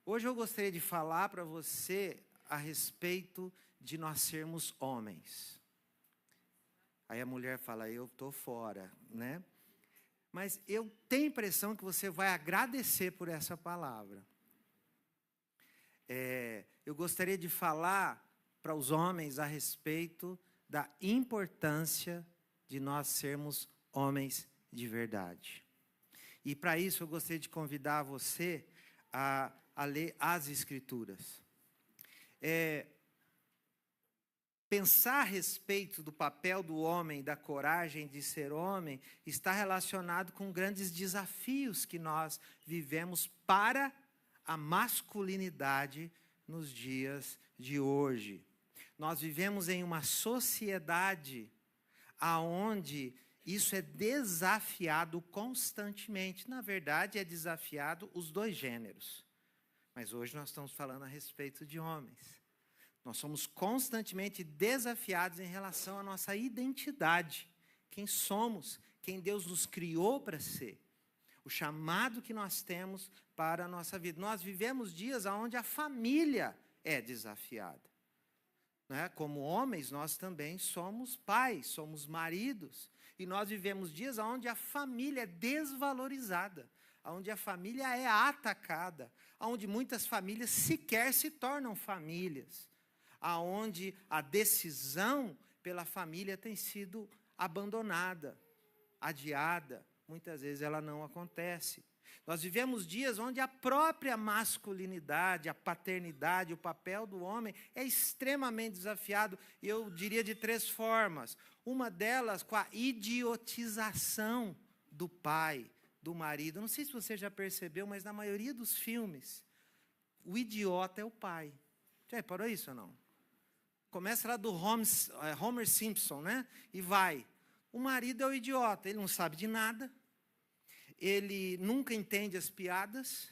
Hoje eu gostaria de falar para você a respeito de nós sermos homens. Aí a mulher fala, eu estou fora, né? Mas eu tenho a impressão que você vai agradecer por essa palavra. Eu gostaria de falar para os homens a respeito da importância de nós sermos homens de verdade. E para isso eu gostaria de convidar você a ler as Escrituras. Pensar a respeito do papel do homem, da coragem de ser homem, está relacionado com grandes desafios que nós vivemos para a masculinidade nos dias de hoje. Nós vivemos em uma sociedade onde isso é desafiado constantemente. Na verdade, é desafiado os dois gêneros. Mas hoje nós estamos falando a respeito de homens. Nós somos constantemente desafiados em relação à nossa identidade. Quem somos, quem Deus nos criou para ser. O chamado que nós temos para a nossa vida. Nós vivemos dias onde a família é desafiada. Né? Como homens, nós também somos pais, somos maridos. E nós vivemos dias onde a família é desvalorizada, onde a família é atacada, onde muitas famílias sequer se tornam famílias, onde a decisão pela família tem sido abandonada, adiada, muitas vezes ela não acontece. Nós vivemos dias onde a própria masculinidade, a paternidade, o papel do homem é extremamente desafiado, eu diria de 3 formas. Uma delas com a idiotização do pai, do marido. Não sei se você já percebeu, mas na maioria dos filmes, o idiota é o pai. Já reparou isso ou não? Começa lá do Homer Simpson, né? E vai. O marido é o idiota, ele não sabe de nada. Ele nunca entende as piadas,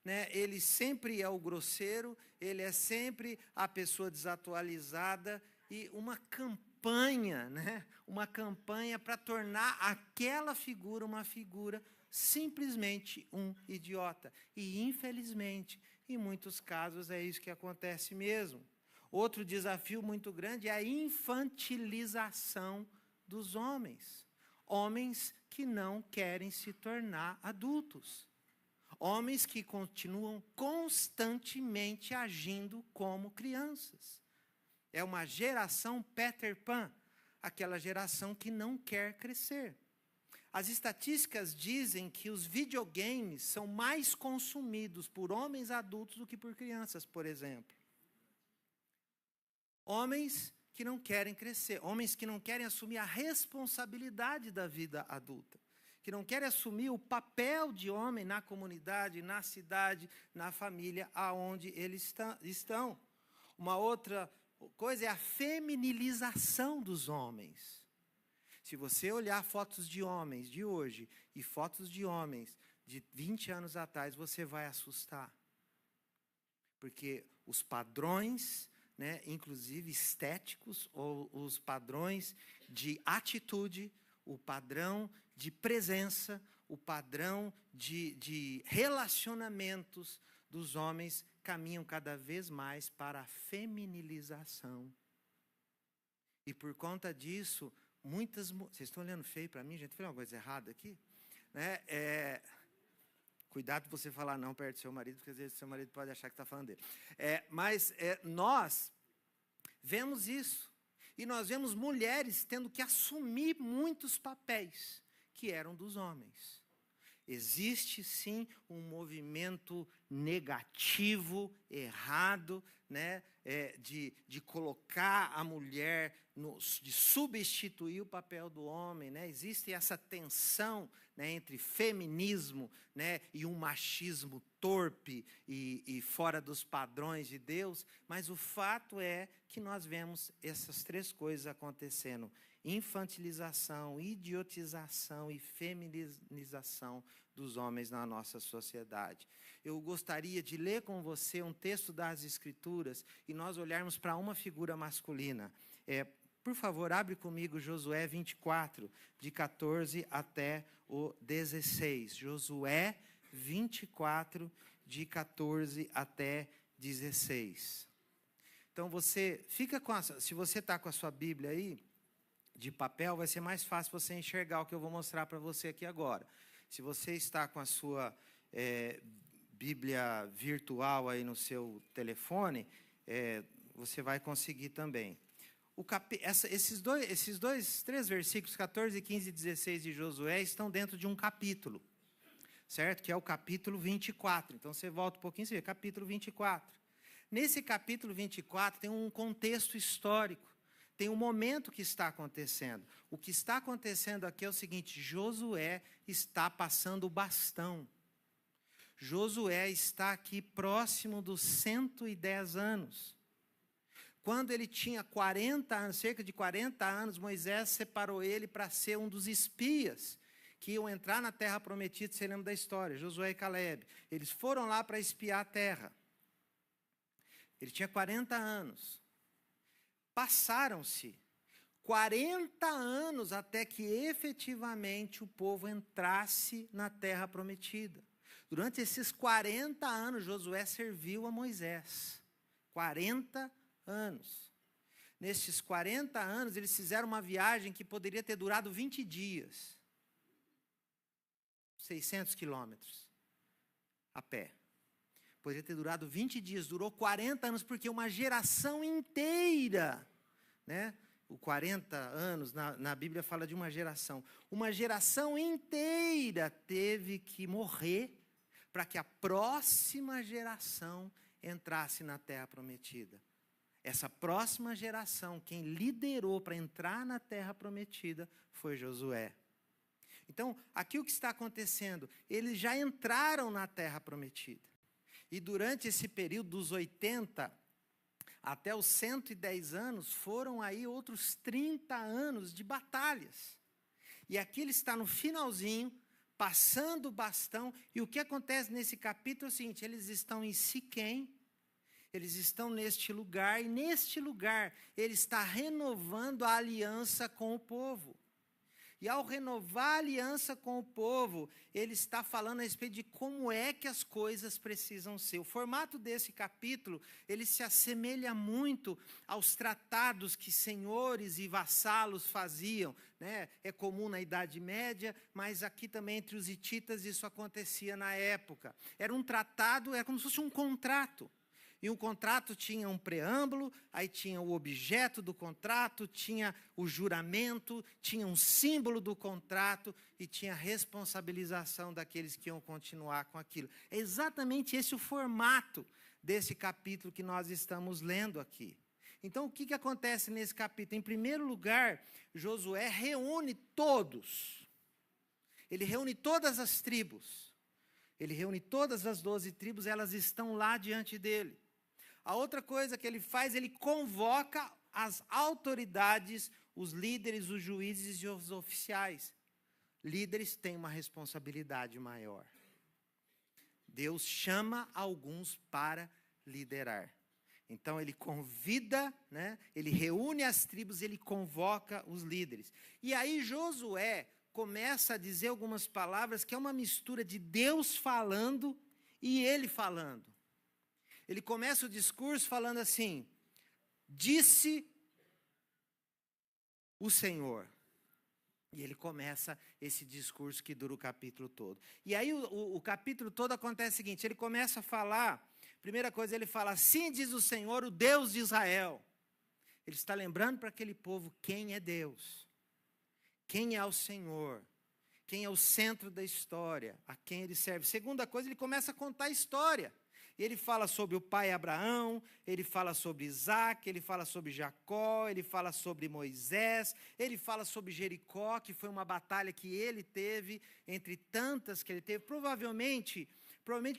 né? Ele sempre é o grosseiro, ele é sempre a pessoa desatualizada e uma campanha, né? Uma campanha para tornar aquela figura uma figura simplesmente um idiota. E infelizmente, em muitos casos é isso que acontece mesmo. Outro desafio muito grande é a infantilização dos homens. Homens que não querem se tornar adultos. Homens que continuam constantemente agindo como crianças. É uma geração Peter Pan, aquela geração que não quer crescer. As estatísticas dizem que os videogames são mais consumidos por homens adultos do que por crianças, por exemplo. Homens que não querem crescer, homens que não querem assumir a responsabilidade da vida adulta, que não querem assumir o papel de homem na comunidade, na cidade, na família, aonde eles estão. Uma outra coisa é a feminilização dos homens. Se você olhar fotos de homens de hoje e fotos de homens de 20 anos atrás, você vai assustar. Porque os padrões, né, inclusive estéticos, ou os padrões de atitude, o padrão de presença, o padrão de relacionamentos dos homens caminham cada vez mais para a feminilização. E por conta disso, vocês estão olhando feio para mim, gente? Foi uma coisa errada aqui? Né? Cuidado para você falar não perto do seu marido, porque às vezes seu marido pode achar que está falando dele. Nós vemos isso. E nós vemos mulheres tendo que assumir muitos papéis que eram dos homens. Existe, sim, um movimento negativo, errado, né, de colocar a mulher, de substituir o papel do homem. Né? Existe essa tensão, né, entre feminismo, né, e um machismo torpe e fora dos padrões de Deus. Mas o fato é que nós vemos essas 3 coisas acontecendo. Infantilização, idiotização e feminização dos homens na nossa sociedade. Eu gostaria de ler com você um texto das Escrituras e nós olharmos para uma figura masculina. Por favor, abre comigo Josué 24, de 14 até o 16. Josué 24, de 14 até 16. Então, você fica se você está com a sua Bíblia aí, de papel, vai ser mais fácil você enxergar o que eu vou mostrar para você aqui agora. Se você está com a sua Bíblia virtual aí no seu telefone, você vai conseguir também. Esses três versículos, 14, 15 e 16 de Josué, estão dentro de um capítulo, certo? Que é o capítulo 24. Então, você volta um pouquinho e você vê, capítulo 24. Nesse capítulo 24 tem um contexto histórico, tem um momento que está acontecendo. O que está acontecendo aqui é o seguinte: Josué está passando o bastão. Josué está aqui próximo dos 110 anos. Quando ele tinha 40 anos, cerca de 40 anos, Moisés separou ele para ser um dos espias que iam entrar na terra prometida. Você lembra da história? Josué e Calebe. Eles foram lá para espiar a terra. Ele tinha 40 anos. Passaram-se 40 anos até que efetivamente o povo entrasse na terra prometida. Durante esses 40 anos, Josué serviu a Moisés. 40 anos. Nesses 40 anos, eles fizeram uma viagem que poderia ter durado 20 dias. 600 quilômetros a pé. Poderia ter durado 20 dias, durou 40 anos, porque uma geração inteira, né? O 40 anos, na Bíblia fala de uma geração inteira teve que morrer para que a próxima geração entrasse na terra prometida. Essa próxima geração, quem liderou para entrar na terra prometida foi Josué. Então, aqui o que está acontecendo? Eles já entraram na terra prometida. E durante esse período dos 80 até os 110 anos, foram aí outros 30 anos de batalhas. E aqui ele está no finalzinho, passando o bastão. E o que acontece nesse capítulo é o seguinte: eles estão em Siquém, eles estão neste lugar, e neste lugar ele está renovando a aliança com o povo. E ao renovar a aliança com o povo, ele está falando a respeito de como é que as coisas precisam ser. O formato desse capítulo, ele se assemelha muito aos tratados que senhores e vassalos faziam, né? É comum na Idade Média, mas aqui também entre os hititas isso acontecia na época. Era um tratado, era como se fosse um contrato. E um contrato tinha um preâmbulo, aí tinha o objeto do contrato, tinha o juramento, tinha um símbolo do contrato e tinha a responsabilização daqueles que iam continuar com aquilo. É exatamente esse o formato desse capítulo que nós estamos lendo aqui. Então, o que acontece nesse capítulo? Em primeiro lugar, Josué reúne todos. Ele reúne todas as tribos. Ele reúne todas as 12 tribos, elas estão lá diante dele. A outra coisa que ele faz, ele convoca as autoridades, os líderes, os juízes e os oficiais. Líderes têm uma responsabilidade maior. Deus chama alguns para liderar. Então ele convida, né? Ele reúne as tribos, ele convoca os líderes. E aí Josué começa a dizer algumas palavras que é uma mistura de Deus falando e ele falando. Ele começa o discurso falando assim: disse o Senhor. E ele começa esse discurso que dura o capítulo todo. E aí o capítulo todo acontece o seguinte: ele começa a falar, primeira coisa ele fala: assim diz o Senhor, o Deus de Israel. Ele está lembrando para aquele povo quem é Deus, quem é o Senhor, quem é o centro da história, a quem ele serve. Segunda coisa, ele começa a contar a história. Ele fala sobre o pai Abraão, ele fala sobre Isaac, ele fala sobre Jacó, ele fala sobre Moisés, ele fala sobre Jericó, que foi uma batalha que ele teve, entre tantas que ele teve. Provavelmente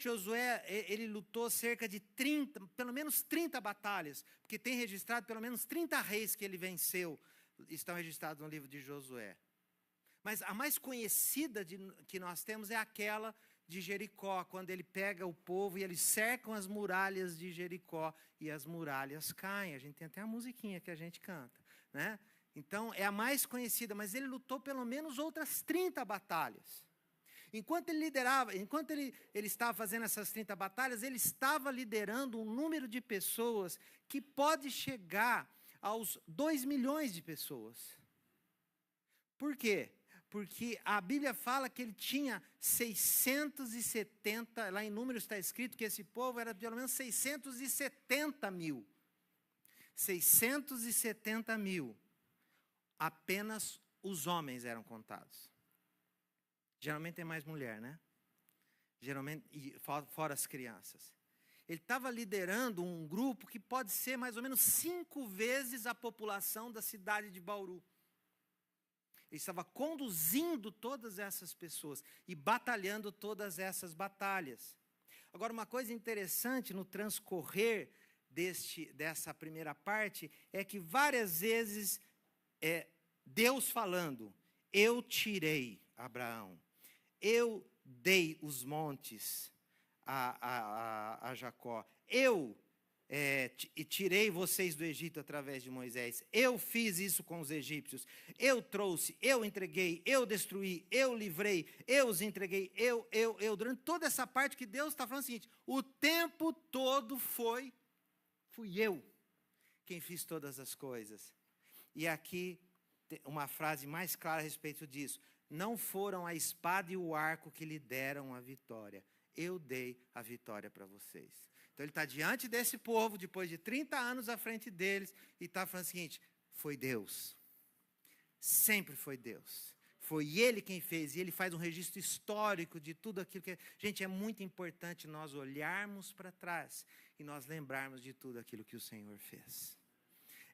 Josué, ele lutou cerca de 30, pelo menos 30 batalhas, porque tem registrado pelo menos 30 reis que ele venceu, estão registrados no livro de Josué. Mas a mais conhecida que nós temos é aquela de Jericó, quando ele pega o povo e eles cercam as muralhas de Jericó e as muralhas caem. A gente tem até a musiquinha que a gente canta, né? Então, é a mais conhecida, mas ele lutou pelo menos outras 30 batalhas. Enquanto ele liderava, enquanto ele estava fazendo essas 30 batalhas, ele estava liderando um número de pessoas que pode chegar aos 2 milhões de pessoas. Por quê? Porque a Bíblia fala que ele tinha 670, lá em Números está escrito que esse povo era pelo menos 670 mil. 670 mil. Apenas os homens eram contados. Geralmente tem mais mulher, né? Geralmente, fora as crianças. Ele estava liderando um grupo que pode ser mais ou menos 5 vezes a população da cidade de Bauru. Ele estava conduzindo todas essas pessoas e batalhando todas essas batalhas. Agora, uma coisa interessante no transcorrer dessa primeira parte é que várias vezes Deus falando, eu tirei Abraão, eu dei os montes a Jacó, eu tirei vocês do Egito através de Moisés, eu fiz isso com os egípcios, eu trouxe, eu entreguei, eu destruí, eu livrei, eu os entreguei, eu. Durante toda essa parte que Deus está falando o seguinte, o tempo todo fui eu quem fiz todas as coisas. E aqui uma frase mais clara a respeito disso, não foram a espada e o arco que lhe deram a vitória, eu dei a vitória para vocês. Então ele está diante desse povo, depois de 30 anos à frente deles, e está falando o seguinte, foi Deus. Sempre foi Deus. Foi Ele quem fez, e Ele faz um registro histórico de tudo aquilo que... Gente, é muito importante nós olharmos para trás e nós lembrarmos de tudo aquilo que o Senhor fez.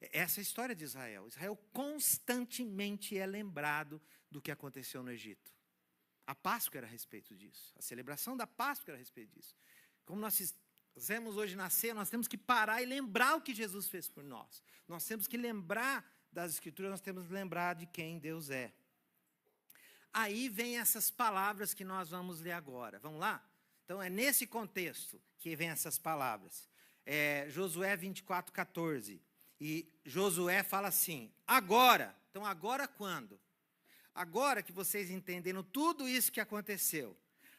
Essa é a história de Israel. Israel constantemente é lembrado do que aconteceu no Egito. A Páscoa era a respeito disso. A celebração da Páscoa era a respeito disso. Como nós fizemos hoje na ceia, nós temos que parar e lembrar o que Jesus fez por nós. Nós temos que lembrar das Escrituras, nós temos que lembrar de quem Deus é. Aí vem essas palavras que nós vamos ler agora. Vamos lá? Então é nesse contexto que vem essas palavras. Josué 24:14. E Josué fala assim, agora. Então agora quando? Agora que vocês entenderam tudo isso que aconteceu.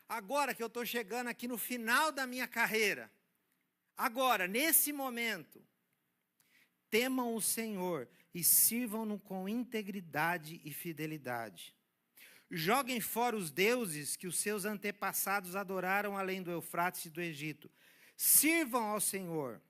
Agora que eu estou chegando aqui no final da minha carreira. Agora, nesse momento, temam o Senhor e sirvam-no com integridade e fidelidade. Joguem fora os deuses que os seus antepassados adoraram além do Eufrates e do Egito. Sirvam ao Senhor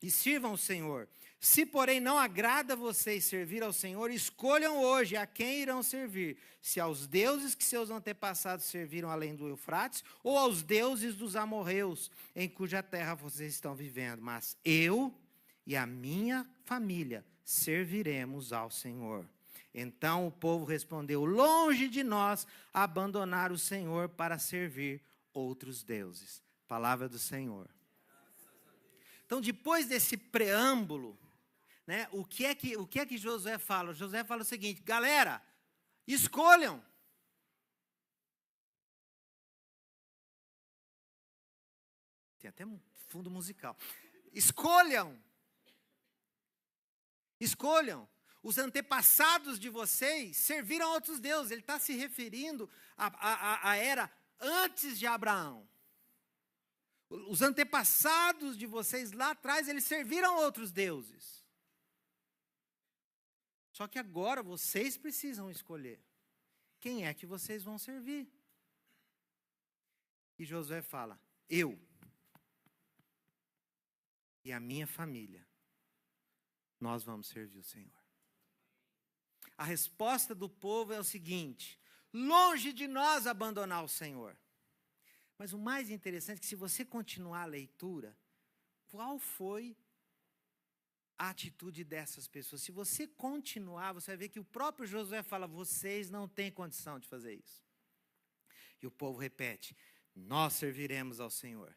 e sirvam o Senhor. Se, porém, não agrada a vocês servir ao Senhor, escolham hoje a quem irão servir. Se aos deuses que seus antepassados serviram além do Eufrates, ou aos deuses dos amorreus, em cuja terra vocês estão vivendo. Mas eu e a minha família serviremos ao Senhor. Então o povo respondeu, longe de nós abandonar o Senhor para servir outros deuses. Palavra do Senhor. Então, depois desse preâmbulo, né, o que é que Josué fala? Josué fala o seguinte, galera, escolham. Tem até um fundo musical. Escolham. Escolham. Os antepassados de vocês serviram a outros deuses. Ele está se referindo à era antes de Abraão. Os antepassados de vocês lá atrás, eles serviram a outros deuses. Só que agora vocês precisam escolher quem é que vocês vão servir. E Josué fala, eu e a minha família, nós vamos servir o Senhor. A resposta do povo é o seguinte, longe de nós abandonar o Senhor. Mas o mais interessante é que se você continuar a leitura, qual foi a atitude dessas pessoas? Se você continuar, você vai ver que o próprio Josué fala, vocês não têm condição de fazer isso. E o povo repete, nós serviremos ao Senhor.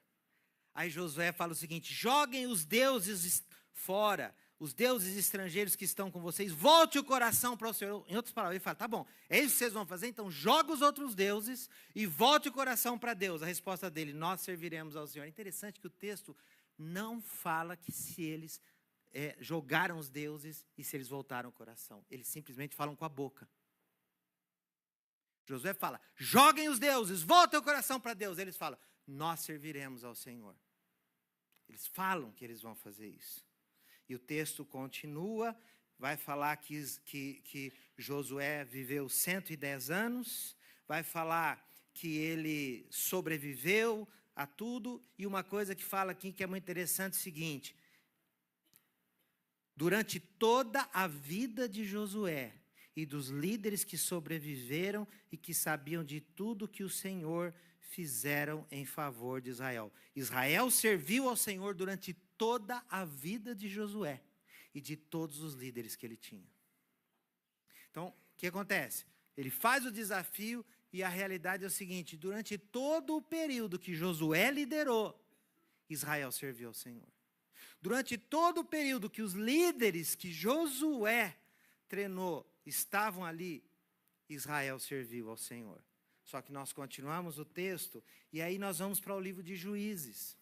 Aí Josué fala o seguinte, joguem os deuses fora, os deuses estrangeiros que estão com vocês, volte o coração para o Senhor. Em outras palavras, ele fala, tá bom, é isso que vocês vão fazer? Então joga os outros deuses e volte o coração para Deus. A resposta dele, nós serviremos ao Senhor. É interessante que o texto não fala que se eles jogaram os deuses e se eles voltaram o coração. Eles simplesmente falam com a boca. Josué fala, joguem os deuses, voltem o coração para Deus. Eles falam, nós serviremos ao Senhor. Eles falam que eles vão fazer isso. E o texto continua, vai falar que Josué viveu 110 anos, vai falar que ele sobreviveu a tudo. E uma coisa que fala aqui que é muito interessante é o seguinte, durante toda a vida de Josué e dos líderes que sobreviveram e que sabiam de tudo que o Senhor fizeram em favor de Israel. Israel serviu ao Senhor durante toda a vida de Josué e de todos os líderes que ele tinha. Então, o que acontece? Ele faz o desafio e a realidade é o seguinte, durante todo o período que Josué liderou, Israel serviu ao Senhor. Durante todo o período que os líderes que Josué treinou estavam ali, Israel serviu ao Senhor. Só que nós continuamos o texto e aí nós vamos para o livro de Juízes.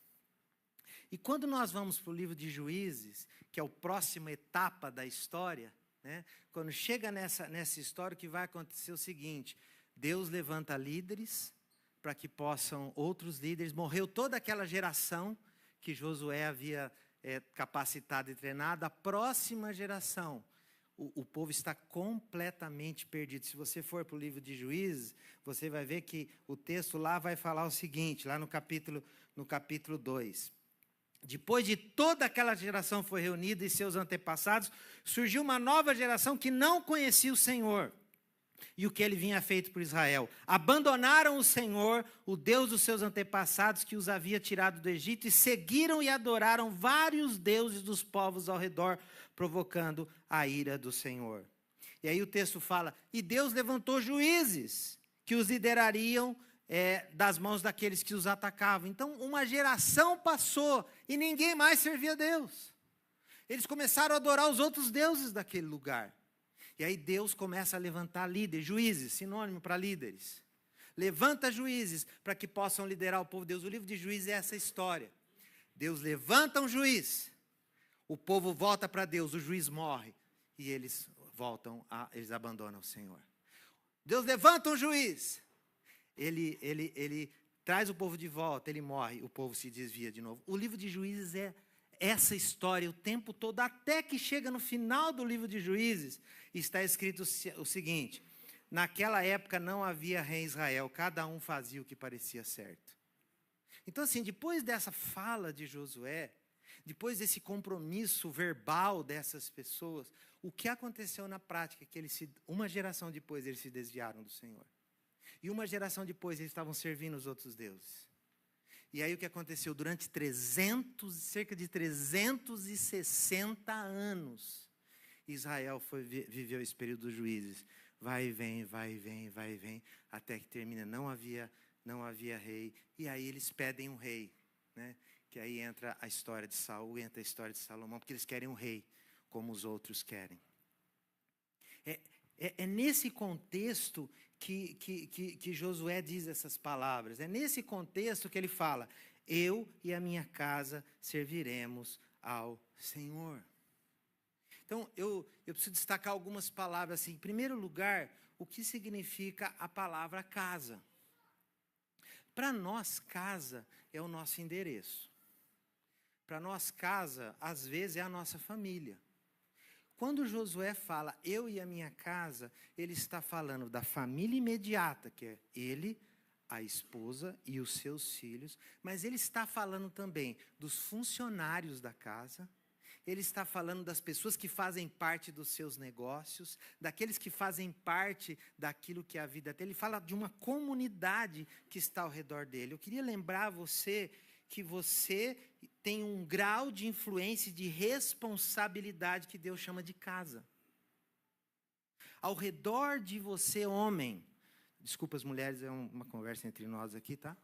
E quando nós vamos para o livro de Juízes, que é a próxima etapa da história, né, quando chega nessa história, o que vai acontecer é o seguinte, Deus levanta líderes para que possam, outros líderes, morreu toda aquela geração que Josué havia capacitado e treinado, a próxima geração, o povo está completamente perdido. Se você for para o livro de Juízes, você vai ver que o texto lá vai falar o seguinte, lá no capítulo 2. Depois de toda aquela geração foi reunida e seus antepassados, surgiu uma nova geração que não conhecia o Senhor e o que ele vinha feito por Israel. Abandonaram o Senhor, o Deus dos seus antepassados que os havia tirado do Egito e seguiram e adoraram vários deuses dos povos ao redor, provocando a ira do Senhor. E aí o texto fala, e Deus levantou juízes que os liderariam das mãos daqueles que os atacavam. Então uma geração passou e ninguém mais servia a Deus. Eles começaram a adorar os outros deuses daquele lugar. E aí Deus começa a levantar líderes, juízes, sinônimo para líderes. Levanta juízes para que possam liderar o povo de Deus. O livro de Juízes é essa história. Deus levanta um juiz, o povo volta para Deus, o juiz morre e eles eles abandonam o Senhor. Deus levanta um juiz, ele traz o povo de volta, ele morre, o povo se desvia de novo. O livro de Juízes é essa história o tempo todo, até que chega no final do livro de Juízes, está escrito o seguinte, naquela época não havia rei em Israel, cada um fazia o que parecia certo. Então assim, depois dessa fala de Josué, depois desse compromisso verbal dessas pessoas, o que aconteceu na prática? Que uma geração depois eles se desviaram do Senhor. E uma geração depois eles estavam servindo os outros deuses. E aí o que aconteceu? Durante cerca de 360 anos, Israel viveu esse período dos juízes. Vai e vem, vai e vem, vai e vem, até que termina. Não havia rei. E aí eles pedem um rei, né? Que aí entra a história de Saul, entra a história de Salomão, porque eles querem um rei, como os outros querem. É nesse contexto que Josué diz essas palavras. É nesse contexto que ele fala, eu e a minha casa serviremos ao Senhor. Então, eu preciso destacar algumas palavras assim. Em primeiro lugar, o que significa a palavra casa? Para nós, casa é o nosso endereço. Para nós, casa, às vezes, é a nossa família. Quando Josué fala, eu e a minha casa, ele está falando da família imediata, que é ele, a esposa e os seus filhos, mas ele está falando também dos funcionários da casa, ele está falando das pessoas que fazem parte dos seus negócios, daqueles que fazem parte daquilo que é a vida dele. Ele fala de uma comunidade que está ao redor dele. Eu queria lembrar você que você tem um grau de influência e de responsabilidade que Deus chama de casa. Ao redor de você, homem, desculpa as mulheres, é uma conversa entre nós aqui, tá?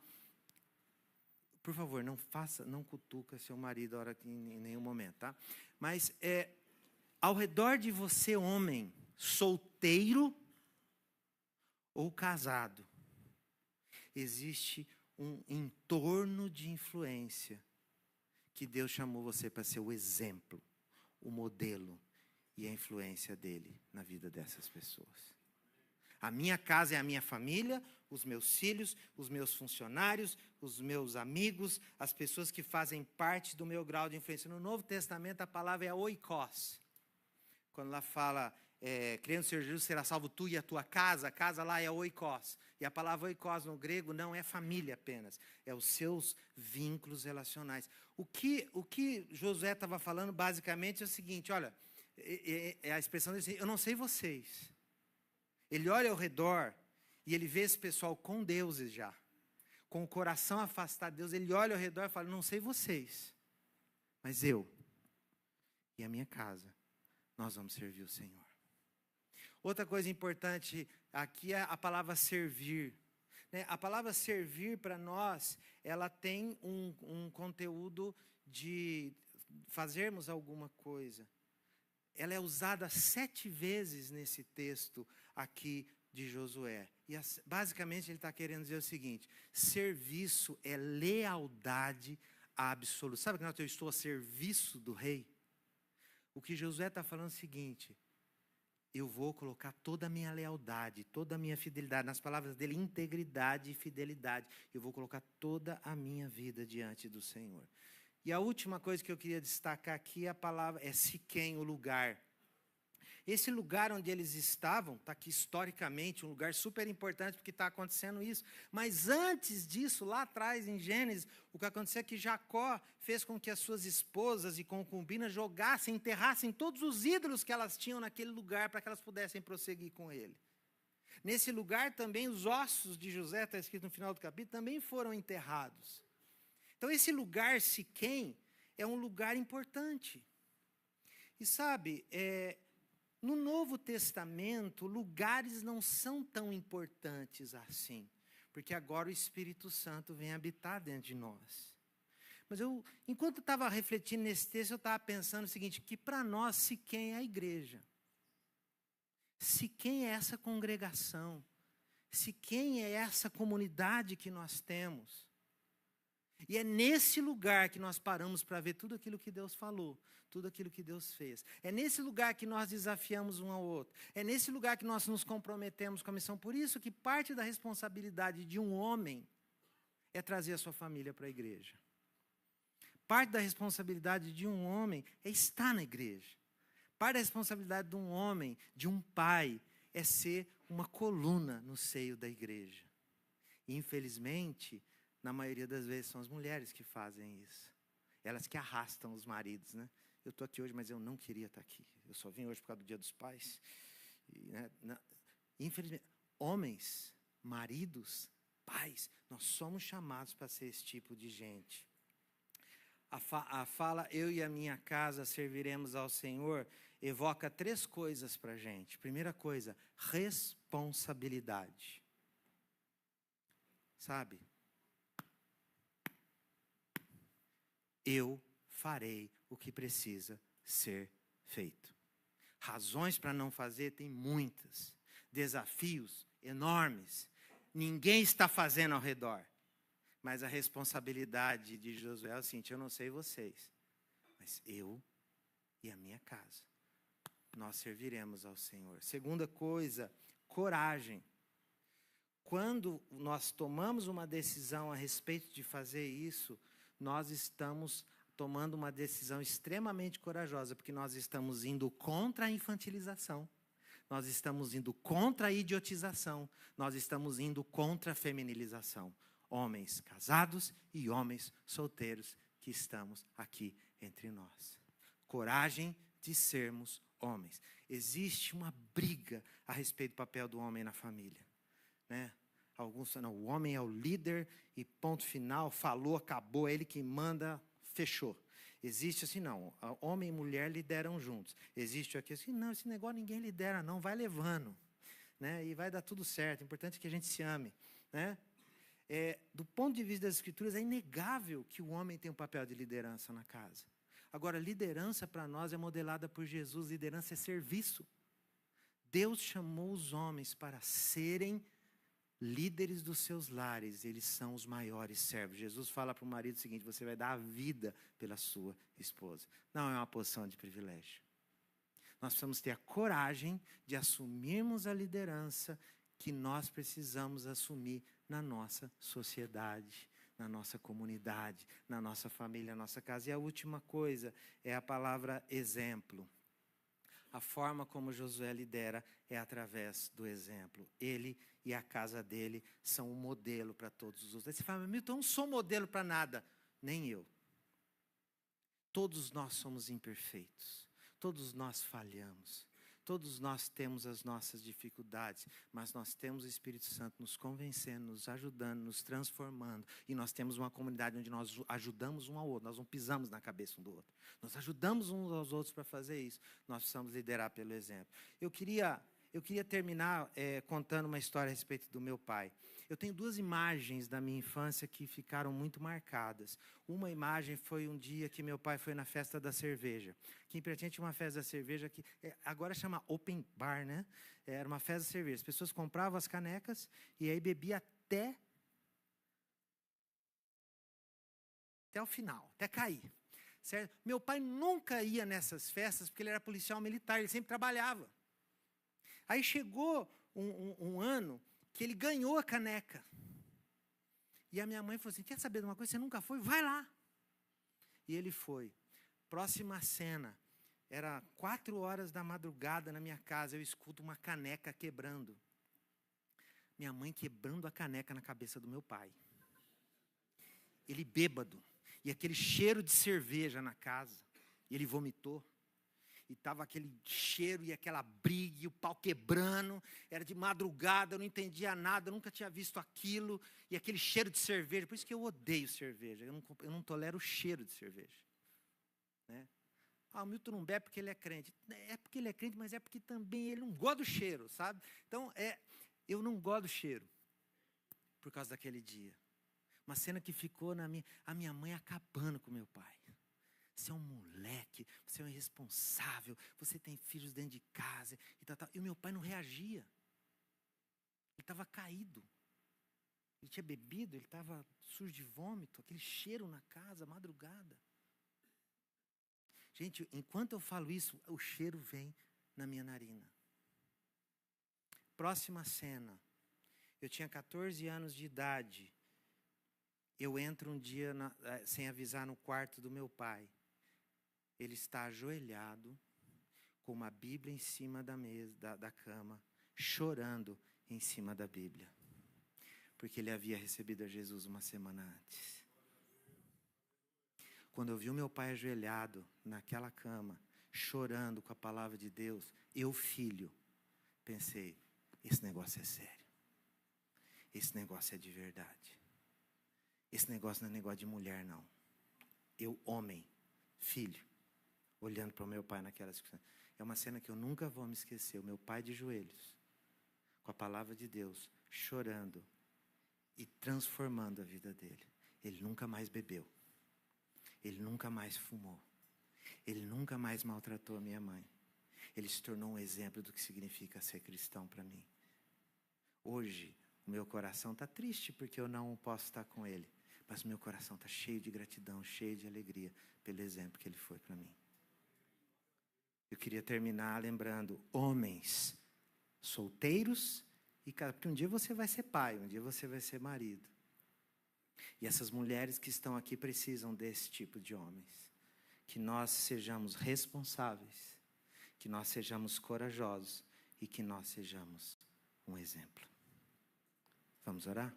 Por favor, não cutuca seu marido em nenhum momento, tá? Mas ao redor de você, homem, solteiro ou casado, existe um entorno de influência que Deus chamou você para ser o exemplo, o modelo e a influência dele na vida dessas pessoas. A minha casa é a minha família, os meus filhos, os meus funcionários, os meus amigos, as pessoas que fazem parte do meu grau de influência. No Novo Testamento, a palavra é oikos. Quando ela fala, crendo ser Jesus, será salvo tu e a tua casa, a casa lá é oikos. E a palavra oikos no grego não é família apenas, é os seus vínculos relacionais. O que Josué estava falando basicamente é o seguinte, olha, é a expressão dele, eu não sei vocês. Ele olha ao redor e ele vê esse pessoal com deuses já, com o coração afastado de Deus. Ele olha ao redor e fala, não sei vocês, mas eu e a minha casa, nós vamos servir o Senhor. Outra coisa importante aqui é a palavra servir. A palavra servir para nós, ela tem um conteúdo de fazermos alguma coisa. Ela é usada 7 vezes nesse texto aqui de Josué. E basicamente ele está querendo dizer o seguinte, serviço é lealdade absoluta. Sabe que eu estou a serviço do rei? O que Josué está falando é o seguinte, eu vou colocar toda a minha lealdade, toda a minha fidelidade, nas palavras dele, integridade e fidelidade. Eu vou colocar toda a minha vida diante do Senhor. E a última coisa que eu queria destacar aqui, a palavra é Siquém, o lugar. Esse lugar onde eles estavam, está aqui historicamente, um lugar super importante, porque está acontecendo isso. Mas antes disso, lá atrás, em Gênesis, o que aconteceu é que Jacó fez com que as suas esposas e concubinas jogassem, enterrassem todos os ídolos que elas tinham naquele lugar, para que elas pudessem prosseguir com ele. Nesse lugar também, os ossos de José, está escrito no final do capítulo, também foram enterrados. Então, esse lugar, Siquém, é um lugar importante. E sabe, no Novo Testamento, lugares não são tão importantes assim, porque agora o Espírito Santo vem habitar dentro de nós. Mas enquanto eu estava refletindo nesse texto, eu estava pensando o seguinte, que para nós, Siquém é a igreja. Siquém é essa congregação. Siquém é essa comunidade que nós temos. E é nesse lugar que nós paramos para ver tudo aquilo que Deus falou, tudo aquilo que Deus fez. É nesse lugar que nós desafiamos um ao outro. É nesse lugar que nós nos comprometemos com a missão. Por isso que parte da responsabilidade de um homem é trazer a sua família para a igreja. Parte da responsabilidade de um homem é estar na igreja. Parte da responsabilidade de um homem, de um pai, é ser uma coluna no seio da igreja. E, infelizmente, na maioria das vezes são as mulheres que fazem isso. Elas que arrastam os maridos, né? Eu estou aqui hoje, mas eu não queria estar aqui. Eu só vim hoje por causa do Dia dos Pais. Infelizmente, homens, maridos, pais, nós somos chamados para ser esse tipo de gente. A fala, eu e a minha casa serviremos ao Senhor, evoca 3 coisas para a gente. Primeira coisa, responsabilidade. Sabe? Eu farei o que precisa ser feito. Razões para não fazer tem muitas. Desafios enormes. Ninguém está fazendo ao redor. Mas a responsabilidade de Josué é o seguinte, eu não sei vocês, mas eu e a minha casa, nós serviremos ao Senhor. Segunda coisa, coragem. Quando nós tomamos uma decisão a respeito de fazer isso, nós estamos tomando uma decisão extremamente corajosa, porque nós estamos indo contra a infantilização, nós estamos indo contra a idiotização, nós estamos indo contra a feminilização. Homens casados e homens solteiros que estamos aqui entre nós. Coragem de sermos homens. Existe uma briga a respeito do papel do homem na família, né? Alguns falam, o homem é o líder e ponto final, falou, acabou, é ele que manda, fechou. Existe assim, não, homem e mulher lideram juntos. Existe aqui assim, não, esse negócio ninguém lidera não, vai levando, né? E vai dar tudo certo, o importante é que a gente se ame, né? Do ponto de vista das Escrituras, é inegável que o homem tem um papel de liderança na casa. Agora, liderança para nós é modelada por Jesus, liderança é serviço. Deus chamou os homens para serem líderes dos seus lares, eles são os maiores servos. Jesus fala para o marido o seguinte, você vai dar a vida pela sua esposa. Não é uma posição de privilégio. Nós precisamos ter a coragem de assumirmos a liderança que nós precisamos assumir na nossa sociedade, na nossa comunidade, na nossa família, na nossa casa. E a última coisa é a palavra exemplo. A forma como Josué lidera é através do exemplo. Ele e a casa dele são um modelo para todos os outros. Aí você fala, Milton, eu não sou modelo para nada. Nem eu. Todos nós somos imperfeitos. Todos nós falhamos. Todos nós temos as nossas dificuldades, mas nós temos o Espírito Santo nos convencendo, nos ajudando, nos transformando. E nós temos uma comunidade onde nós ajudamos um ao outro. Nós não pisamos na cabeça um do outro. Nós ajudamos uns aos outros para fazer isso. Nós precisamos liderar pelo exemplo. Eu queria terminar contando uma história a respeito do meu pai. Eu tenho 2 imagens da minha infância que ficaram muito marcadas. Uma imagem foi um dia que meu pai foi na festa da cerveja. Aqui em Piratini tinha uma festa da cerveja que agora chama Open Bar, né? Era uma festa da cerveja. As pessoas compravam as canecas e aí bebia até o final, até cair. Certo? Meu pai nunca ia nessas festas porque ele era policial militar, ele sempre trabalhava. Aí chegou um ano que ele ganhou a caneca. E a minha mãe falou assim, quer saber de uma coisa? Você nunca foi? Vai lá. E ele foi. Próxima cena. Era 4 horas da madrugada na minha casa. Eu escuto uma caneca quebrando. Minha mãe quebrando a caneca na cabeça do meu pai. Ele bêbado. E aquele cheiro de cerveja na casa. E ele vomitou. E estava aquele cheiro e aquela briga, e o pau quebrando, era de madrugada, eu não entendia nada, eu nunca tinha visto aquilo, e aquele cheiro de cerveja, por isso que eu odeio cerveja, eu não tolero o cheiro de cerveja. Né? O Milton não bebe porque ele é crente. É porque ele é crente, mas é porque também ele não gosta do cheiro, sabe? Então, eu não gosto do cheiro, por causa daquele dia. Uma cena que ficou a minha mãe acabando com meu pai. Você é um moleque, você é um irresponsável, você tem filhos dentro de casa. E o meu pai não reagia. Ele estava caído. Ele tinha bebido, ele estava sujo de vômito, aquele cheiro na casa, madrugada. Gente, enquanto eu falo isso, o cheiro vem na minha narina. Próxima cena. Eu tinha 14 anos de idade. Eu entro um dia, sem avisar, no quarto do meu pai. Ele está ajoelhado, com uma Bíblia em cima da mesa, da cama, chorando em cima da Bíblia. Porque ele havia recebido a Jesus uma semana antes. Quando eu vi o meu pai ajoelhado naquela cama, chorando com a palavra de Deus, eu, filho, pensei, esse negócio é sério. Esse negócio é de verdade. Esse negócio não é negócio de mulher, não. Eu, homem, filho, olhando para o meu pai naquela discussão. É uma cena que eu nunca vou me esquecer. O meu pai de joelhos, com a palavra de Deus, chorando e transformando a vida dele. Ele nunca mais bebeu. Ele nunca mais fumou. Ele nunca mais maltratou a minha mãe. Ele se tornou um exemplo do que significa ser cristão para mim. Hoje, o meu coração está triste porque eu não posso estar com ele. Mas o meu coração está cheio de gratidão, cheio de alegria pelo exemplo que ele foi para mim. Eu queria terminar lembrando, homens solteiros, porque um dia você vai ser pai, um dia você vai ser marido. E essas mulheres que estão aqui precisam desse tipo de homens. Que nós sejamos responsáveis, que nós sejamos corajosos e que nós sejamos um exemplo. Vamos orar?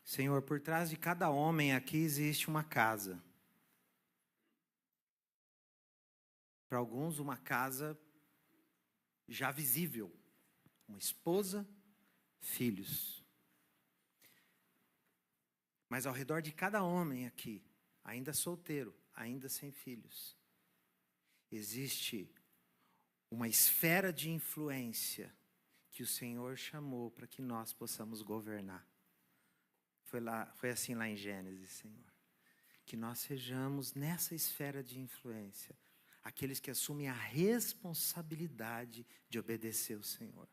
Senhor, por trás de cada homem aqui existe uma casa. Para alguns, uma casa já visível. Uma esposa, filhos. Mas ao redor de cada homem aqui, ainda solteiro, ainda sem filhos, existe uma esfera de influência que o Senhor chamou para que nós possamos governar. Foi assim lá em Gênesis, Senhor. Que nós sejamos nessa esfera de influência, aqueles que assumem a responsabilidade de obedecer o Senhor.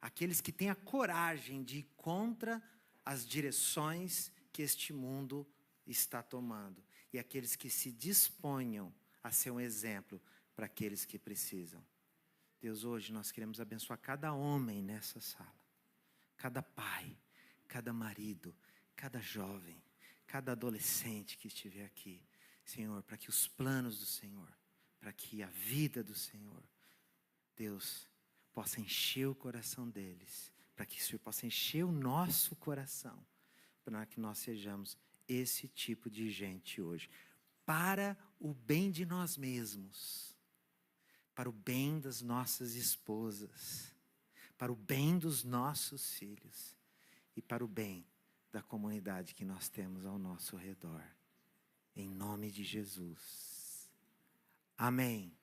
aqueles que têm a coragem de ir contra as direções que este mundo está tomando, e aqueles que se disponham a ser um exemplo para aqueles que precisam. Deus, hoje nós queremos abençoar cada homem nessa sala, cada pai, cada marido, cada jovem, cada adolescente que estiver aqui, Senhor, para que os planos do Senhor, para que a vida do Senhor, Deus, possa encher o coração deles, para que o Senhor possa encher o nosso coração, para que nós sejamos esse tipo de gente hoje, para o bem de nós mesmos, para o bem das nossas esposas, para o bem dos nossos filhos e para o bem da comunidade que nós temos ao nosso redor. Em nome de Jesus. Amém.